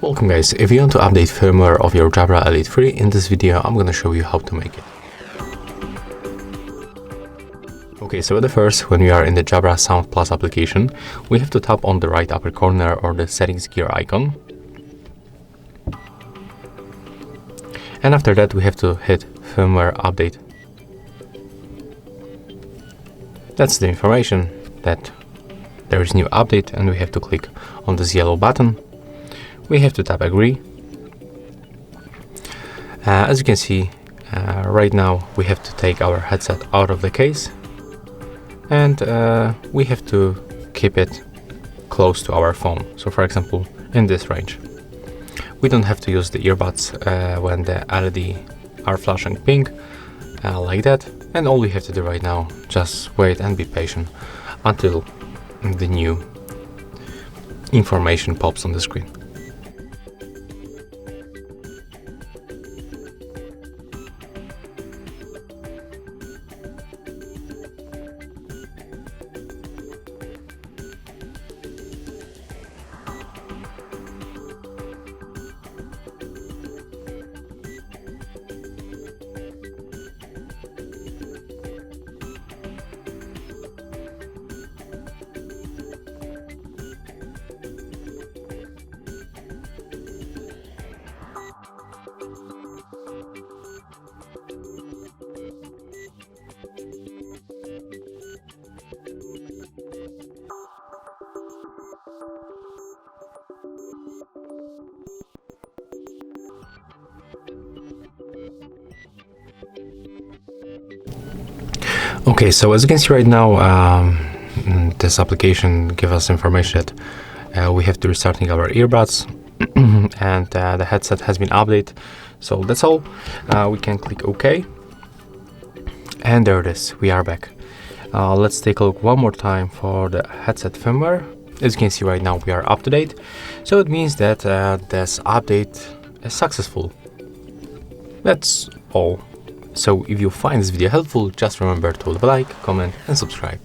Welcome guys, if you want to update firmware of your Jabra Elite 3, in this video I'm gonna show you how to make it. Okay, so at the first, when we are in the Jabra Sound Plus application, we have to tap on the right upper corner or the settings gear icon. And after that we have to hit firmware update. That's the information that there is new update, and we have to click on this yellow button. We have to tap agree. As you can see, right now we have to take our headset out of the case, and we have to keep it close to our phone. So for example, in this range. We don't have to use the earbuds when the LED are flashing pink, like that. And all we have to do right now, just wait and be patient until the new information pops on the screen. Okay, so as you can see right now, this application gives us information that we have to restarting our earbuds and the headset has been updated. So that's all. We can click OK, and there it is. We are back. Let's take a look one more time for the headset firmware. As you can see right now, we are up to date. So it means that this update is successful. That's all. So if you find this video helpful, just remember to leave a like, comment and subscribe.